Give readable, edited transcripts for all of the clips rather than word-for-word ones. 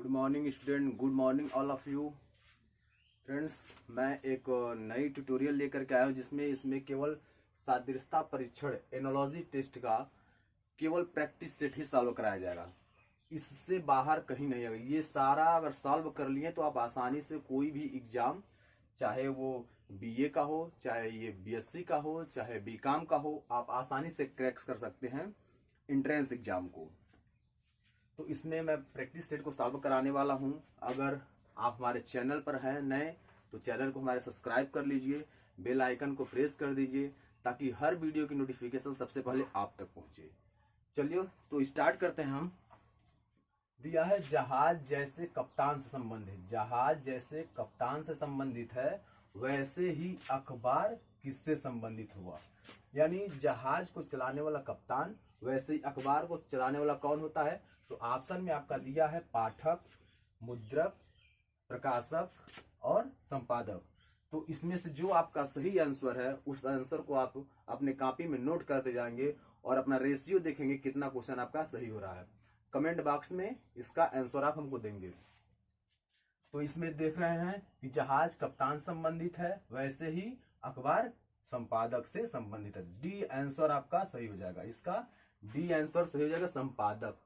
Morning student, good morning all of you friends. मैं एक नई ट्यूटोरियल लेकर के आया हूँ जिसमें केवल सादृश्यता परीक्षण एनालॉजी टेस्ट का केवल प्रैक्टिस सेट ही सॉल्व कराया जाएगा। इससे बाहर कहीं नहीं आएगा। ये सारा अगर सॉल्व कर लिए तो आप आसानी से कोई भी एग्जाम, चाहे वो बीए का हो, चाहे ये बीएससी का हो, चाहे बीकॉम का हो, आप आसानी से क्रैक कर सकते हैं एंट्रेंस एग्जाम को। तो इसमें मैं प्रैक्टिस सेट को सॉल्व कराने वाला हूं। अगर आप हमारे चैनल पर हैं नए तो चैनल को हमारे सब्सक्राइब कर लीजिए, बेल आइकन को प्रेस कर दीजिए ताकि हर वीडियो की नोटिफिकेशन सबसे पहले आप तक पहुंचे। चलिए तो स्टार्ट करते हैं हम। दिया है जहाज जैसे कप्तान से संबंधित। जहाज जैसे कप्तान से संबंधित है वैसे ही अखबार किससे संबंधित हुआ। यानी जहाज को चलाने वाला कप्तान, वैसे ही अखबार को चलाने वाला कौन होता है। तो ऑप्शन में आपका दिया है पाठक, मुद्रक, प्रकाशक और संपादक। तो इसमें से जो आपका सही आंसर है उस आंसर को आप अपने कॉपी में नोट करते जाएंगे और अपना रेशियो देखेंगे कितना क्वेश्चन आपका सही हो रहा है। कमेंट बॉक्स में इसका आंसर आप हमको देंगे। तो इसमें देख रहे हैं कि जहाज कप्तान संबंधित है वैसे ही अखबार संपादक से संबंधित है। डी आंसर आपका सही हो जाएगा। इसका डी आंसर सही हो जाएगा, संपादक।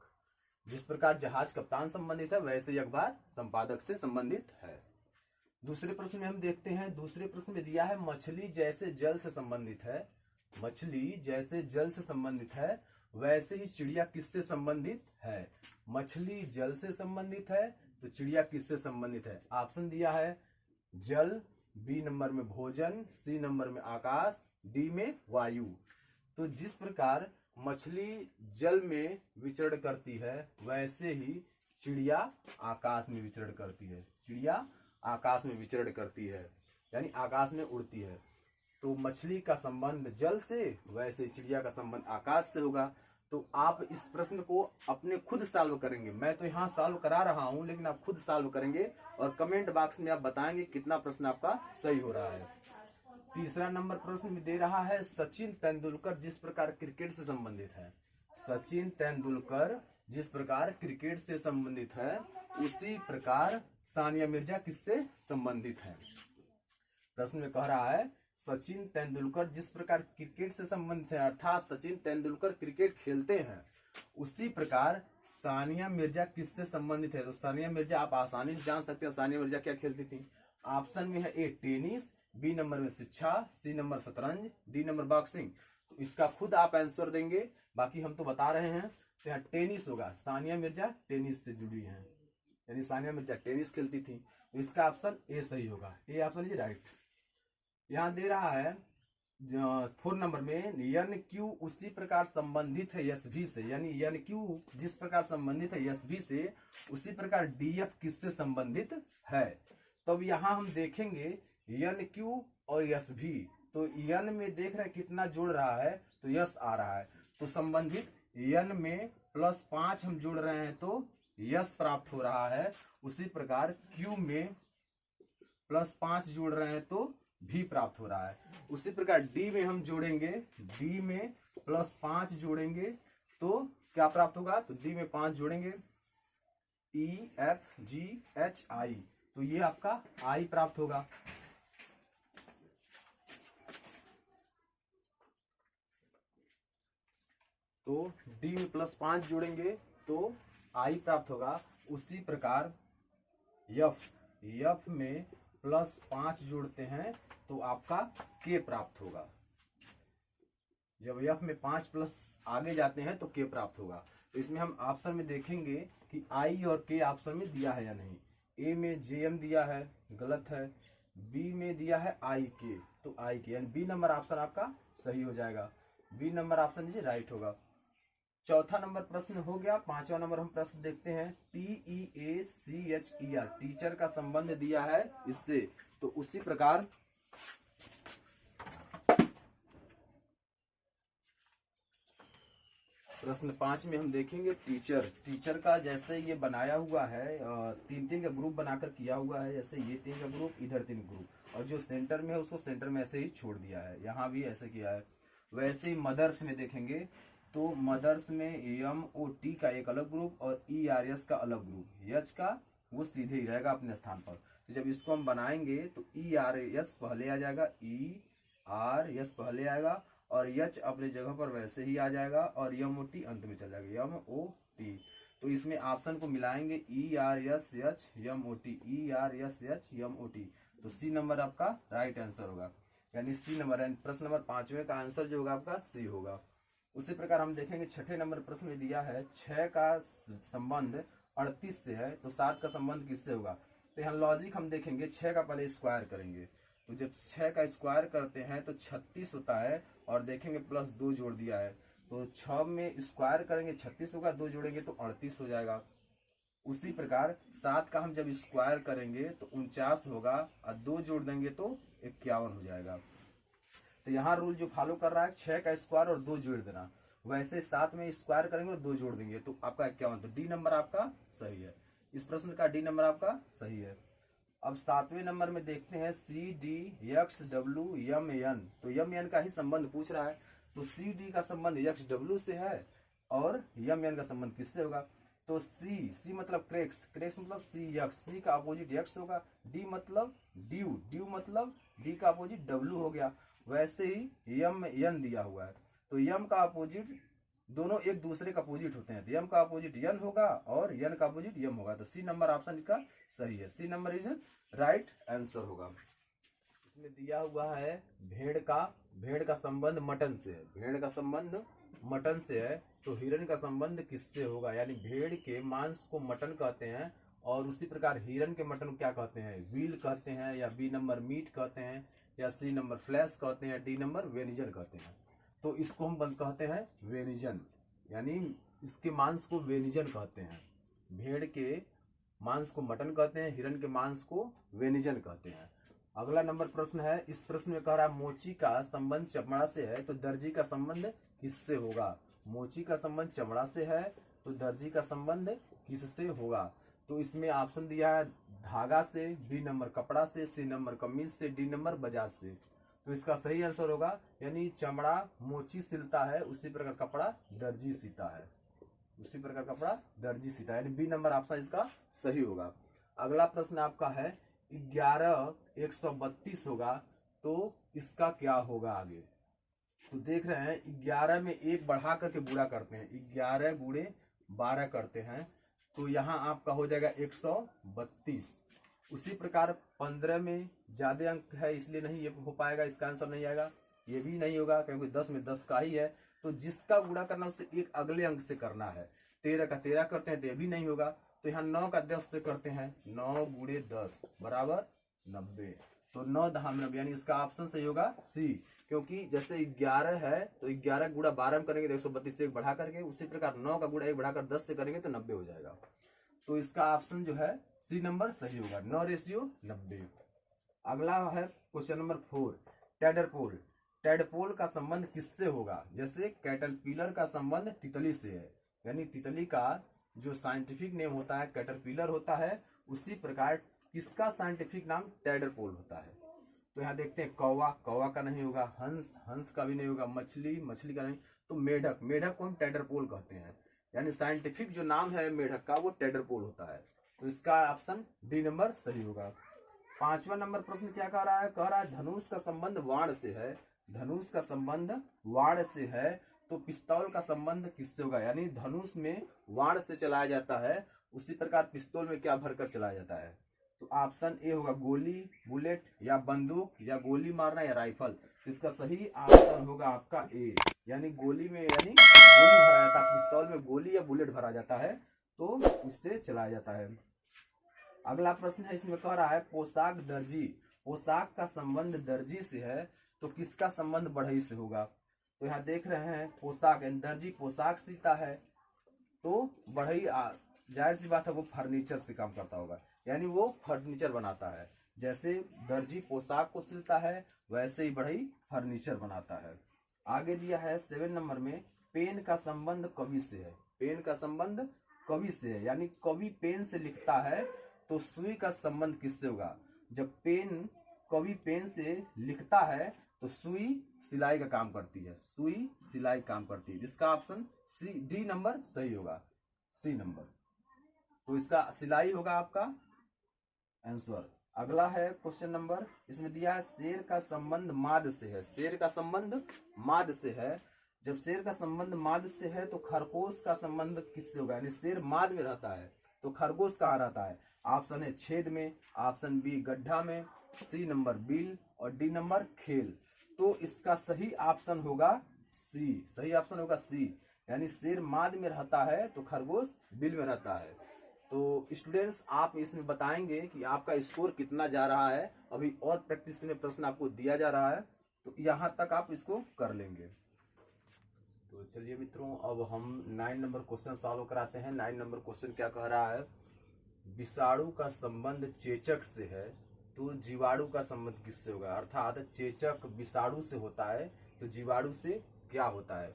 जिस प्रकार जहाज कप्तान संबंधित है वैसे ही अखबार संपादक से संबंधित है। दूसरे प्रश्न में हम देखते हैं। दूसरे प्रश्न में दिया है मछली जैसे जल से संबंधित है। मछली जैसे जल से संबंधित है वैसे ही चिड़िया किससे संबंधित है। मछली जल से संबंधित है तो चिड़िया किससे संबंधित है। ऑप्शन दिया है जल, बी नंबर में भोजन, सी नंबर में आकाश, डी में वायु। तो जिस प्रकार मछली जल में विचरण करती है वैसे ही चिड़िया आकाश में विचरण करती है। चिड़िया आकाश में विचरण करती है यानी आकाश में उड़ती है। तो मछली का संबंध जल से, वैसे चिड़िया का संबंध आकाश से होगा। तो आप इस प्रश्न को अपने खुद सॉल्व करेंगे। मैं तो यहाँ सॉल्व करा रहा हूँ लेकिन आप खुद सॉल्व करेंगे और कमेंट बॉक्स में आप बताएंगे कितना प्रश्न आपका सही हो रहा है। तीसरा नंबर प्रश्न में दे रहा है सचिन तेंदुलकर जिस प्रकार क्रिकेट से संबंधित है। सचिन तेंदुलकर जिस प्रकार क्रिकेट से संबंधित है उसी प्रकार सानिया मिर्जा किससे संबंधित है। प्रश्न में कह रहा है सचिन तेंदुलकर जिस प्रकार क्रिकेट से संबंधित है, अर्थात सचिन तेंदुलकर क्रिकेट खेलते हैं, उसी प्रकार सानिया मिर्जा किससे संबंधित है। तो सानिया मिर्जा आप आसानी से जान सकते हैं सानिया मिर्जा क्या खेलती थी। ऑप्शन में है ए टेनिस, बी नंबर में शिक्षा, सी नंबर शतरंज, डी नंबर बॉक्सिंग। तो इसका खुद आप आंसर देंगे, बाकी हम तो बता रहे हैं। तो यहाँ टेनिस होगा। सानिया मिर्जा टेनिस से जुड़ी है यानी सानिया मिर्जा टेनिस खेलती थी। तो इसका ऑप्शन ए सही होगा। A option is right. यहाँ दे रहा है 4 नंबर में यन क्यू उसी प्रकार संबंधित है यस भी से। यानी यन क्यू जिस प्रकार संबंधित है यस भी से उसी प्रकार डी एफ किससे संबंधित है। तब यहाँ हम देखेंगे यन क्यू और यस भी। तो यन में देख रहे हैं कितना जुड़ रहा है तो यस आ रहा है। तो संबंधित यन में +5 हम जुड़ रहे हैं तो यस प्राप्त हो रहा है। उसी प्रकार क्यू में +5 जुड़ रहे हैं तो भी प्राप्त हो रहा है। उसी प्रकार डी में हम जोड़ेंगे, डी में +5 जोड़ेंगे तो क्या प्राप्त होगा। तो डी में 5 जोड़ेंगे EFGHI, तो ये आपका आई प्राप्त होगा। तो डी में +5 जोड़ेंगे तो आई प्राप्त होगा। उसी प्रकार यफ में +5 जोड़ते हैं तो आपका के प्राप्त होगा। जब यफ में 5 प्लस आगे जाते हैं तो के प्राप्त होगा। तो इसमें हम ऑप्शन में देखेंगे कि आई और के ऑप्शन में दिया है या नहीं। ए में JM दिया है, गलत है। बी में दिया है आई के, तो आई के यानी बी नंबर ऑप्शन आपका सही हो जाएगा। बी नंबर ऑप्शन जी राइट होगा। चौथा नंबर प्रश्न हो गया। पांचवा नंबर हम प्रश्न देखते हैं। TEACHER टीचर का संबंध दिया है इससे। तो उसी प्रकार प्रश्न 5 में हम देखेंगे टीचर का जैसे ये बनाया हुआ है 3-3 का ग्रुप बनाकर किया हुआ है। जैसे ये 3 का ग्रुप, इधर 3 ग्रुप, और जो सेंटर में है उसको सेंटर में ऐसे ही छोड़ दिया है। यहाँ भी ऐसे किया है। वैसे ही मदर्स में देखेंगे तो मदर्स में MOT का एक अलग ग्रुप और ERS का अलग ग्रुप, यच का वो सीधे ही रहेगा अपने स्थान पर। तो जब इसको हम बनाएंगे तो ERS पहले आ जाएगा, ERS पहले आएगा और H अपने जगह पर वैसे ही आ जाएगा और MOT अंत में चल जाएगा, MOT। तो इसमें ऑप्शन को मिलाएंगे ERS H MOT, ERS H MOT, तो C नंबर आपका राइट आंसर होगा, यानी C नंबर। प्रश्न नंबर 5वें का आंसर जो होगा आपका C होगा। उसी प्रकार हम देखेंगे 6ठे नंबर प्रश्न में दिया है 6 का संबंध 38 से है तो 7 का संबंध किससे होगा। तो यहाँ लॉजिक हम देखेंगे, 6 का पहले स्क्वायर करेंगे, तो जब 6 का स्क्वायर करते हैं तो 36 होता है और देखेंगे प्लस 2 जोड़ दिया है, तो 6 में स्क्वायर करेंगे 36 होगा, 2 जोड़ेंगे तो 38 हो जाएगा। उसी प्रकार 7 का हम जब स्क्वायर करेंगे तो 49 होगा और 2 जोड़ देंगे तो 51 हो जाएगा। तो यहाँ रूल जो फॉलो कर रहा है 6 का स्क्वायर और 2 जोड़ देना, वैसे 7 में स्क्वायर करेंगे और 2 जोड़ देंगे तो आपका 51, तो डी नंबर आपका सही है। इस प्रश्न का डी नंबर आपका सही है। अब 7वें नंबर में देखते हैं CDXWMN, तो MN का ही संबंध पूछ रहा है, तो CD का संबंध XW से है और MN का संबंध किससे होगा। तो C मतलब क्रेक्स मतलब C का अपोजिट X होगा, D मतलब ड्यू मतलब D का अपोजिट W हो गया। वैसे ही MN दिया हुआ है, तो M का अपोजिट दोनों एक दूसरे का अपोजिट होते हैं, तो M का अपोजिट N होगा और N का अपोजिट M होगा, तो C नंबर ऑप्शन इसका सही है, C number is right answer होगा। इसमें दिया हुआ है भेड़ का संबंध मटन से है, भेड़ का संबंध मटन से है तो हिरन का संबंध किससे होगा, यानी भेड़ के मांस को मटन कहते हैं और उसी प्रकार हिरन के मटन को क्या कहते हैं, व्हील कहते हैं, या B नंबर मीट कहते हैं, या C नंबर फ्लैश कहते हैं, D नंबर वेनिजन कहते हैं। तो इसको हम बंद कहते हैं वेनिजन, यानी इसके मांस को वेनिजन कहते हैं। भेड़ के मांस को मटन कहते हैं, हिरन के मांस को वेनिजन कहते हैं। अगला नंबर प्रश्न है, इस प्रश्न में कह रहा है मोची का संबंध चमड़ा से है तो दर्जी का संबंध किससे होगा। मोची का संबंध चमड़ा से है तो दर्जी का संबंध किससे होगा। तो इसमें ऑप्शन दिया है धागा से, B नंबर कपड़ा से, C नंबर कमीज से, D नंबर बजाज से। तो इसका सही आंसर होगा, यानी चमड़ा मोची सिलता है उसी प्रकार कपड़ा दर्जी सीता है, उसी प्रकार कपड़ा दर्जी सीता है, यानी B नंबर ऑप्शन इसका सही होगा। अगला प्रश्न आपका है 11 132 होगा तो इसका क्या होगा आगे। तो देख रहे हैं 11 में 1 बढ़ा करके गुणा करते हैं, 11 गुणे 12 करते हैं, तो यहाँ आपका हो जाएगा 132। उसी प्रकार 15 में ज्यादा अंक है इसलिए नहीं ये हो पाएगा, इसका आंसर नहीं आएगा, ये भी नहीं होगा क्योंकि 10 में 10 का ही है, तो जिसका गुणा करना उससे एक अगले अंक से करना है। 13 का 13 करते हैं तो ये भी नहीं होगा, तो यहाँ 9 का 10 से करते हैं, 9 गुणे 10 बराबर 90, तो 9 दहाम 90, यानी इसका ऑप्शन सही होगा C, क्योंकि जैसे 11 है तो 11 गुणा 12 में करेंगे तो 132 से 1 बढ़ा करके, उसी प्रकार 9 का गुणा 1 बढ़ाकर 10 से करेंगे तो 90 हो जाएगा, तो इसका ऑप्शन जो है C नंबर सही होगा, 9:90। अगला है क्वेश्चन नंबर 4, टैडरपोल। टैडपोल का संबंध किससे होगा, जैसे कैटरपिलर का संबंध तितली से है, यानी तितली का जो साइंटिफिक नेम होता है कैटरपिलर होता है, उसी प्रकार किसका साइंटिफिक नाम टैडरपोल होता है। तो यहाँ देखते हैं कौवा का नहीं होगा, हंस का भी नहीं होगा, मछली का नहीं, तो मेढक को हम टैडरपोल कहते हैं, यानी साइंटिफिक जो नाम है मेढक का वो टैडरपोल होता है, तो इसका ऑप्शन D नंबर सही होगा। 5वां नंबर प्रश्न क्या कह रहा है, धनुष का संबंध वाण से है, धनुष का संबंध वाण से है तो पिस्तौल का संबंध किससे होगा, यानी धनुष में वाण से चलाया जाता है उसी प्रकार पिस्तौल में क्या भरकर चलाया जाता है। तो ऑप्शन ए होगा गोली, बुलेट, या बंदूक, या गोली मारना, या राइफल। तो इसका सही ऑप्शन होगा आपका ए, यानी गोली में, यानी गोली भरा जाता है, पिस्तौल में गोली या बुलेट भरा जाता है तो उससे चलाया जाता है। अगला प्रश्न है, इसमें कह रहा है पोशाक दर्जी, पोशाक का संबंध दर्जी से है तो किसका संबंध बढ़ई से होगा। तो यहाँ देख रहे हैं पोशाक, दर्जी पोशाक सीता है तो बढ़ई जाहिर सी बात है वो फर्नीचर से काम करता होगा, यानी वो फर्नीचर बनाता है, जैसे दर्जी पोशाक को सिलता है वैसे ही बढ़ई फर्नीचर बनाता है। आगे दिया है 7 नंबर में पेन का संबंध कवि से है, पेन का संबंध कवि से है, यानी कवि पेन से लिखता है तो सुई का संबंध किससे होगा। जब कवि पेन से लिखता है तो सुई सिलाई का काम करती है, सुई सिलाई काम करती है, जिसका ऑप्शन D नंबर सही होगा, C नंबर। तो इसका सिलाई होगा आपका आंसर। अगला है क्वेश्चन नंबर, इसमें दिया है शेर का संबंध माद से है। शेर का संबंध माद से है। जब शेर का संबंध माद से है तो खरगोश का संबंध किससे होगा? यानी शेर माद में रहता है तो खरगोश कहाँ रहता है? ऑप्शन है छेद में, ऑप्शन बी गड्ढा में, सी नंबर बिल और डी नंबर खेल। तो इसका सही ऑप्शन होगा सी। सही ऑप्शन होगा सी, यानी शेर माद में रहता है तो खरगोश बिल में रहता है। तो स्टूडेंट्स आप इसमें बताएंगे कि आपका स्कोर कितना जा रहा है। अभी और प्रैक्टिस में प्रश्न आपको दिया जा रहा है, तो यहाँ तक आप इसको कर लेंगे। तो चलिए मित्रों, अब हम 9 नंबर क्वेश्चन सॉल्व कराते हैं। 9 नंबर क्वेश्चन क्या कह रहा है? विषाणु का संबंध चेचक से है तो जीवाणु का संबंध किससे होगा? अर्थात चेचक विषाणु से होता है तो जीवाणु से क्या होता है?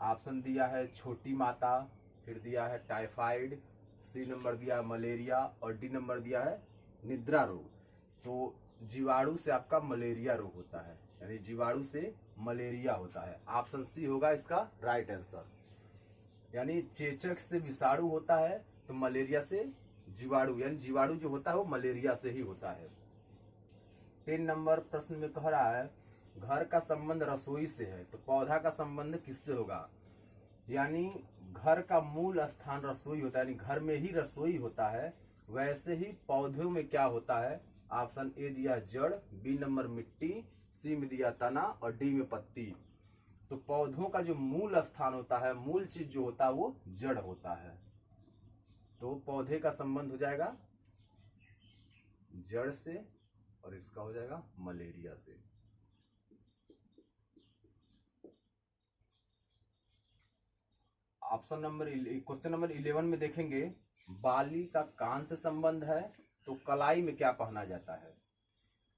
ऑप्शन दिया है छोटी माता, फिर दिया है टाइफाइड, सी नंबर दिया है मलेरिया और डी नंबर दिया है निद्रा रोग। तो जीवाणु से आपका मलेरिया रोग होता है, यानी जीवाणु से मलेरिया होता है। ऑप्शन सी होगा इसका राइट आंसर। यानी चेचक से विषाणु होता है तो मलेरिया से जीवाणु, यानी जीवाणु जो होता है वो मलेरिया से ही होता है। 10 नंबर प्रश्न में कह रहा है घर का संबंध रसोई से है तो पौधा का संबंध किससे होगा? यानी घर का मूल स्थान रसोई होता है, यानी घर में ही रसोई होता है। वैसे ही पौधों में क्या होता है? ऑप्शन ए दिया जड़, बी नंबर मिट्टी, सी में दिया तना और डी में पत्ती। तो पौधों का जो मूल स्थान होता है, मूल चीज जो होता है वो जड़ होता है। तो पौधे का संबंध हो जाएगा जड़ से और इसका हो जाएगा मलेरिया से। ऑप्शन नंबर क्वेश्चन नंबर 11 में देखेंगे बाली का कान से संबंध है तो कलाई में क्या पहना जाता है?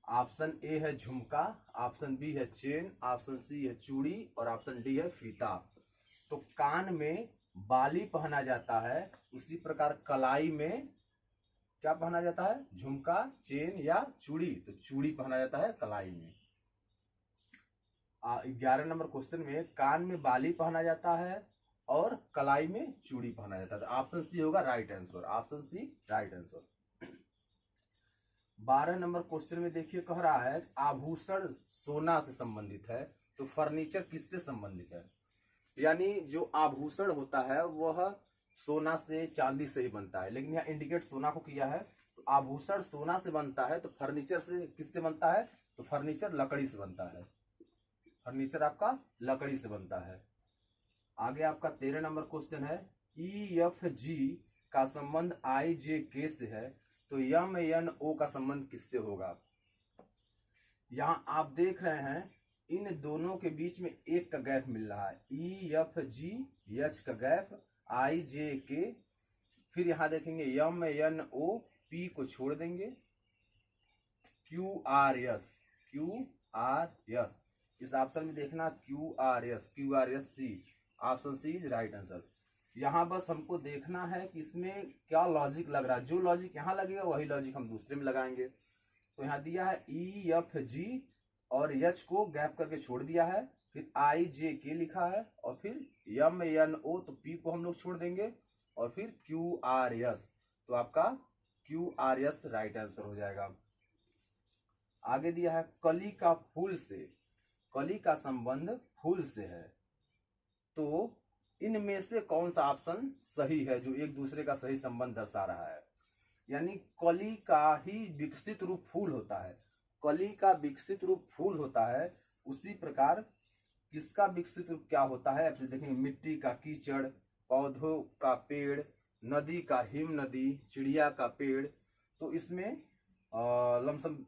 ऑप्शन ए है झुमका, ऑप्शन बी है चेन, ऑप्शन सी है चूड़ी और ऑप्शन डी है फीता। तो कान में बाली पहना जाता है, उसी प्रकार कलाई में क्या पहना जाता है? झुमका, चेन या चूड़ी। तो चूड़ी पहना जाता है कलाई में। 11 नंबर क्वेश्चन में कान में बाली पहना जाता है और कलाई में चूड़ी पहना जाता है। ऑप्शन सी होगा right answer. Option C right answer. 12 number question में देखिए कह रहा है आभूषण सोना से संबंधित है तो फर्नीचर किससे संबंधित है? यानी जो आभूषण होता है वह सोना से चांदी से ही बनता है, लेकिन यहाँ इंडिकेट सोना को किया है। तो आभूषण सोना से बनता है तो फर्नीचर से किससे बनता है? तो फर्नीचर लकड़ी से बनता है। फर्नीचर आपका लकड़ी से बनता है। आगे आपका 13 नंबर क्वेश्चन है EFG का संबंध IJK से है तो MNO का संबंध किससे होगा? यहाँ आप देख रहे हैं इन दोनों के बीच में एक का गैप मिल रहा है। EFG H का गैप, IJK, फिर यहाँ देखेंगे MNO, P को छोड़ देंगे, QRS, QRS। इस ऑप्शन में देखना QRS C। Option C is right answer. यहाँ बस हमको देखना है कि इसमें क्या लॉजिक लग रहा है। जो लॉजिक यहाँ लगेगा वही लॉजिक हम दूसरे में लगाएंगे। तो यहाँ दिया है EFG और H को गैप करके छोड़ दिया है, फिर IJK लिखा है और फिर MNO, तो P को हम लोग छोड़ देंगे और फिर QRS। तो आपका QRS राइट आंसर हो जाएगा। आगे दिया है कली का फूल से, कली का संबंध फूल से है तो इनमें से कौन सा ऑप्शन सही है जो एक दूसरे का सही संबंध दर्शा रहा है? यानी कली का ही विकसित रूप फूल होता है। कली का विकसित रूप फूल होता है, उसी प्रकार किसका विकसित रूप क्या होता है? आप देखेंगे मिट्टी का कीचड़, पौधों का पेड़, नदी का हिम नदी, चिड़िया का पेड़। तो इसमें लमसम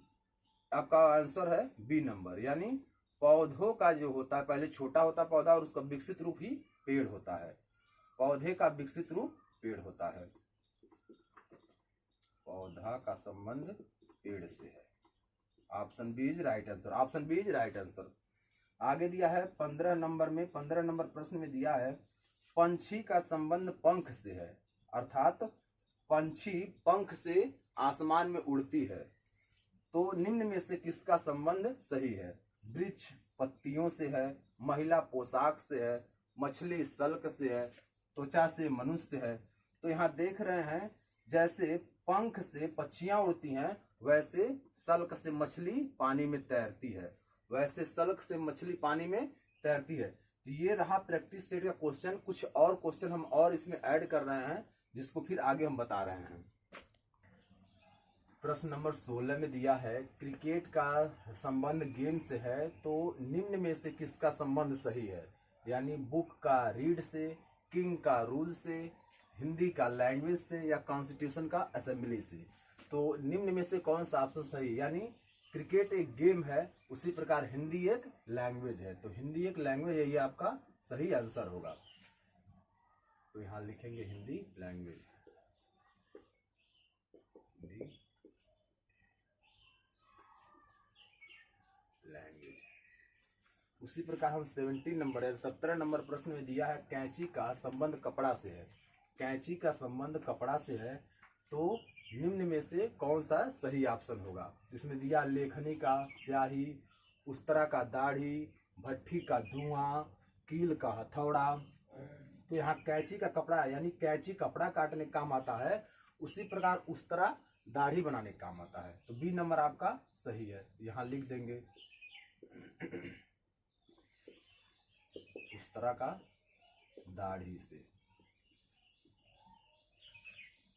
आपका आंसर है बी नंबर। यानी पौधों का जो होता है पहले छोटा होता है पौधा और उसका विकसित रूप ही पेड़ होता है। पौधे का विकसित रूप पेड़ होता है। पौधा का संबंध पेड़ से है। Option B is right answer. Option B is right answer. आगे दिया है 15 नंबर में, 15 नंबर प्रश्न में दिया है पंछी का संबंध पंख से है, अर्थात पंछी पंख से आसमान में उड़ती है तो निम्न में से किसका संबंध सही है? वृक्ष पत्तियों से है, महिला पोशाक से है, मछली सल्क से है, त्वचा से मनुष्य है। तो यहाँ देख रहे हैं जैसे पंख से पक्षियां उड़ती हैं, वैसे सल्क से मछली पानी में तैरती है। वैसे सल्क से मछली पानी में तैरती है। तो ये रहा प्रैक्टिस सेट का क्वेश्चन। कुछ और क्वेश्चन हम और इसमें ऐड कर रहे हैं, जिसको फिर आगे हम बता रहे हैं। प्रश्न नंबर 16 में दिया है, क्रिकेट का संबंध गेम से है, तो निम्न में से किसका संबंध सही है? यानी बुक का रीड से, किंग का रूल से, हिंदी का लैंग्वेज से, या कॉन्स्टिट्यूशन का असेंबली से। तो निम्न में से कौन सा ऑप्शन सही? यानी क्रिकेट एक गेम है, उसी प्रकार हिंदी एक लैंग्वेज है। तो हिंदी एक लैंग्वेज है, ये आपका सही आंसर होगा। तो यहां लिखेंगे हिंदी लैंग्वेज। उसी प्रकार हम 17 नंबर है 17 नंबर प्रश्न में दिया है, कैंची का संबंध कपड़ा से है। कैंची का संबंध कपड़ा से है, तो निम्न में से कौन सा सही ऑप्शन होगा? इसमें दिया लेखनी का स्याही, उस्तरा का दाढ़ी, भट्ठी का धुआं, कील का हथौड़ा। तो यहाँ कैंची का कपड़ा यानी कैंची कपड़ा काटने का काम आता है, उसी प्रकार उस्तरा दाढ़ी बनाने का काम आता है। तो बी नंबर आपका सही है, यहाँ लिख देंगे उस्तरा का दाढ़ी से।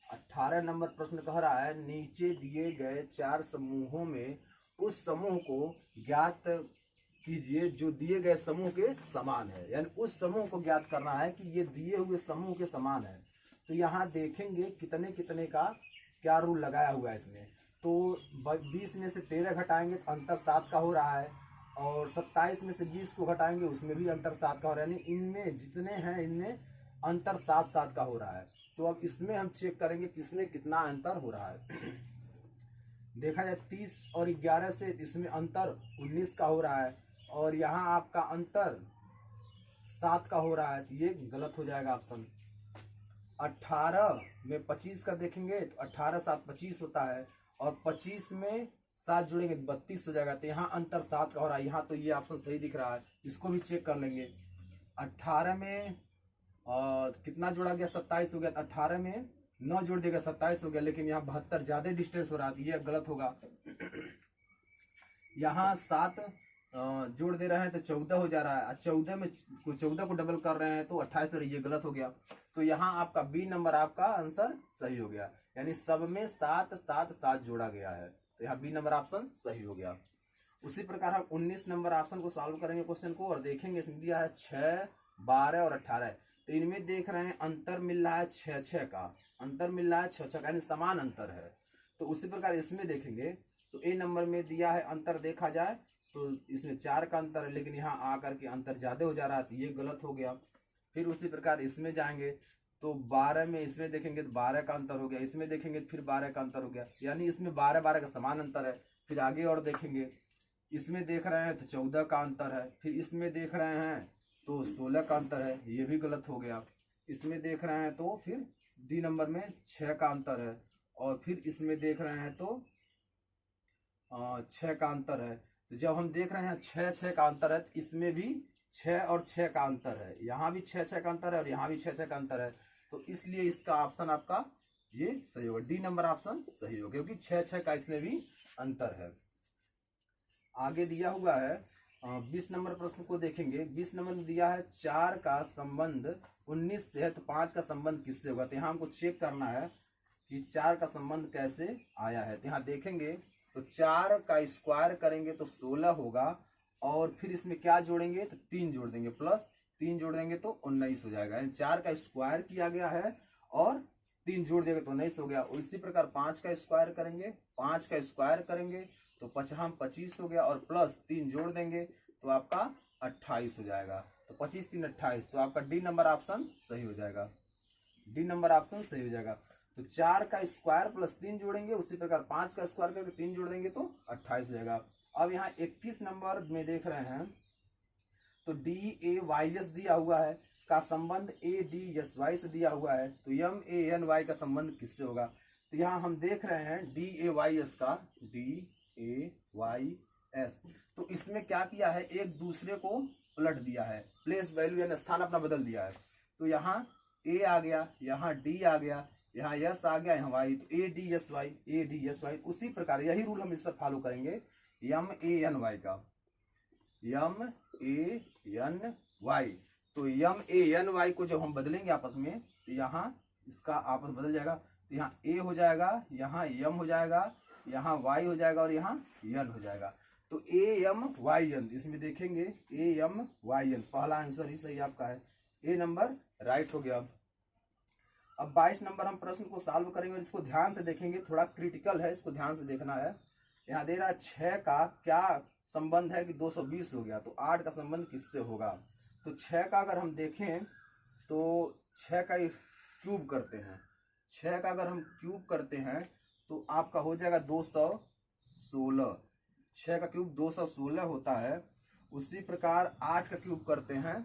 18 नंबर प्रश्न कह रहा है, नीचे दिए गए 4 समूहों में उस समूह को ज्ञात कीजिए जो दिए गए समूह के समान है। यानी उस समूह को ज्ञात करना है कि ये दिए हुए समूह के समान है। तो यहाँ देखेंगे कितने कितने का क्या रूल लगाया हुआ है इसमें। तो 20 में से 13 घटाएंगे तो अंतर 7 का हो रहा है, और 27 में से 20 को घटाएंगे उसमें भी अंतर 7 का हो रहा है। यानी इनमें जितने हैं इनमें अंतर 7-7 का हो रहा है। तो अब इसमें हम चेक करेंगे किसमें कितना अंतर हो रहा है। देखा जाए 30 और 11 से इसमें अंतर 19 का हो रहा है, और यहाँ आपका अंतर 7 का हो रहा है। तो ये गलत हो जाएगा ऑप्शन। 18 में 25 का देखेंगे तो 18 7 25 होता है, और 25 में 7 जुड़ेंगे 32 हो जाएगा। तो यहाँ अंतर 7 का हो रहा है। यहाँ तो ये ऑप्शन सही दिख रहा है, इसको भी चेक कर लेंगे। 18 में कितना जोड़ा गया? 27 हो गया। 18 में 9 जोड़ देगा 27 हो गया, लेकिन यहाँ 72 ज्यादा डिस्टेंस हो रहा है, ये गलत होगा। यहाँ 7 जोड़ दे रहे हैं तो 14 हो जा रहा है, 14 को डबल कर रहे हैं तो 28 हो रही है, ये गलत हो गया। तो यहाँ आपका बी नंबर आपका आंसर सही हो गया। यानी सब में 7 7 7 जोड़ा गया है, तो यहाँ बी नंबर ऑप्शन सही हो गया। उसी प्रकार हम 19 नंबर ऑप्शन को सॉल्व करेंगे क्वेश्चन को, और देखेंगे इसमें दिया है 6 12 और 18। तो इनमें देख रहे हैं अंतर मिल रहा है 6-6 का, अंतर मिल रहा है 6-6 का, यानी समान अंतर है। तो उसी प्रकार इसमें देखेंगे तो ए नंबर में दिया है अंतर देखा जाए तो इसमें 4 का अंतर है, लेकिन यहाँ आकर के अंतर ज्यादा हो जा रहा है, तो ये गलत हो गया। फिर उसी प्रकार इसमें जाएंगे तो 12 में इसमें देखेंगे तो 12 का अंतर हो गया, इसमें देखेंगे फिर 12 का अंतर हो गया, यानी इसमें 12-12 का समान अंतर है। फिर आगे और देखेंगे, इसमें देख रहे हैं तो 14 का अंतर है, फिर इसमें देख रहे हैं तो 16 का अंतर है, ये भी गलत हो गया। इसमें देख रहे हैं तो फिर डी नंबर में 6 का अंतर है, और फिर इसमें देख रहे हैं तो 6 का अंतर है। तो जब हम देख रहे हैं 6-6 का अंतर है, तो इसमें भी 6 और 6 का अंतर है, यहाँ भी 6-6 का अंतर है, और यहाँ भी 6-6 का अंतर है। तो इसलिए इसका ऑप्शन आपका ये सही होगा, डी नंबर ऑप्शन सही होगा, क्योंकि 6-6 का इसमें भी अंतर है। आगे दिया हुआ है 20 नंबर प्रश्न को देखेंगे। 20 नंबर में दिया है 4 का संबंध 19 से है, तो 5 का संबंध किससे होगा? तो यहाँ हमको चेक करना है कि 4 का संबंध कैसे आया है। तो यहाँ देखेंगे तो 4 का स्क्वायर करेंगे तो 16 होगा, और फिर इसमें क्या जोड़ेंगे तो 3 जोड़ देंगे, प्लस 3 जोड़ देंगे तो 19 हो जाएगा। यानी 4 का स्क्वायर किया गया है और 3 जोड़ देंगे तो 19 हो गया। और इसी प्रकार 5 का स्क्वायर करेंगे, 5 का स्क्वायर करेंगे तो 25 हो गया, और प्लस 3 जोड़ देंगे तो आपका 28 हो जाएगा। तो 25 3 28, तो आपका डी नंबर ऑप्शन सही हो जाएगा, डी नंबर ऑप्शन सही हो जाएगा। तो 4 का स्क्वायर प्लस 3 जोड़ेंगे, उसी प्रकार 5 का स्क्वायर करके 3 जोड़ देंगे तो 28 हो जाएगा। अब यहाँ 21 नंबर में देख रहे हैं तो DAYS दिया हुआ है का संबंध ADSY से दिया हुआ है, तो MANY का संबंध किससे होगा? तो यहाँ हम देख रहे हैं DAYS का, DAYS, तो इसमें क्या किया है, एक दूसरे को पलट दिया है, प्लेस वैल्यू यानी स्थान अपना बदल दिया है। तो यहाँ A आ गया, यहाँ D आ गया, यहाँ यस आ गया, यहाँ वाई, तो A D S Y, A D S Y. उसी प्रकार यही रूल हम इस पर फॉलो करेंगे एम ए एन वाई का, एम ए एन वाई। तो एम ए एन वाई को जब हम बदलेंगे आपस में, तो यहाँ इसका आपस में बदल जाएगा, तो यहाँ ए हो जाएगा, यहाँ एम हो जाएगा, यहाँ वाई हो जाएगा और यहाँ एन हो जाएगा। तो ए एम वाई एन, इसमें देखेंगे ए एम वाई एन, पहला आंसर ही सही आपका है, ए नंबर राइट हो गया। अब 22 नंबर हम प्रश्न को सॉल्व करेंगे और इसको ध्यान से देखेंगे, थोड़ा क्रिटिकल है, इसको ध्यान से देखना है। यहाँ दे रहा है 6 का क्या संबंध है कि 220 हो गया, तो 8 का संबंध किससे होगा। तो 6 का अगर हम देखें तो 6 का क्यूब करते हैं, 6 का अगर हम क्यूब करते हैं तो आपका हो जाएगा 216, 6 का क्यूब 216 होता है। उसी प्रकार 8 का क्यूब करते हैं,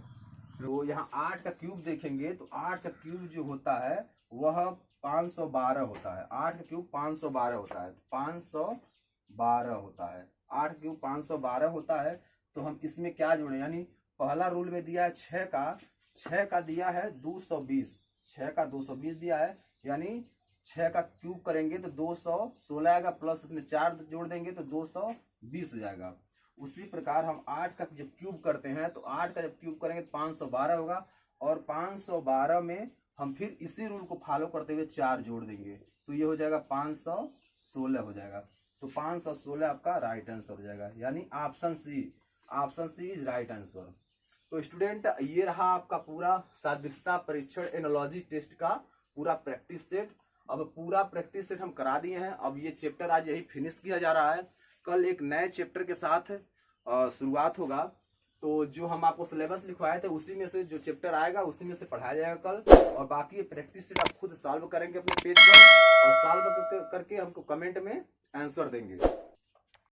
तो यहाँ 8 का क्यूब देखेंगे तो 8 का क्यूब जो होता है वह 512 होता है, 8 का क्यूब 512 होता है, 512 होता है, 8 क्यूब 512 होता है। तो हम इसमें क्या जोड़े, यानी पहला रूल में दिया है 6 का दिया है 220, 6 का 220 दिया है, यानी 6 का क्यूब करेंगे तो 216 आएगा, प्लस इसमें 4 जोड़ देंगे तो 220 हो जाएगा। उसी प्रकार हम 8 का जब क्यूब करते हैं तो 8 का जब क्यूब करेंगे तो 512 होगा, और 512 में हम फिर इसी रूल को फॉलो करते हुए 4 जोड़ देंगे तो ये हो जाएगा 516 हो जाएगा। तो 516 आपका राइट आंसर हो जाएगा, यानी option C is right answer. तो स्टूडेंट ये रहा आपका पूरा सादृश्यता परीक्षण एनालॉजी टेस्ट का पूरा प्रैक्टिस सेट। अब पूरा प्रैक्टिस सेट हम करा दिए हैं, अब ये चैप्टर आज यही फिनिश किया जा रहा है, कल एक नए चैप्टर के साथ शुरुआत होगा। तो जो हम आपको सिलेबस लिखवाए थे उसी में से जो चैप्टर आएगा उसी में से पढ़ाया जाएगा कल, और बाकी प्रैक्टिस सेट आप खुद सॉल्व करेंगे अपने पेज पर, और सॉल्व करके हमको कमेंट में आंसर देंगे।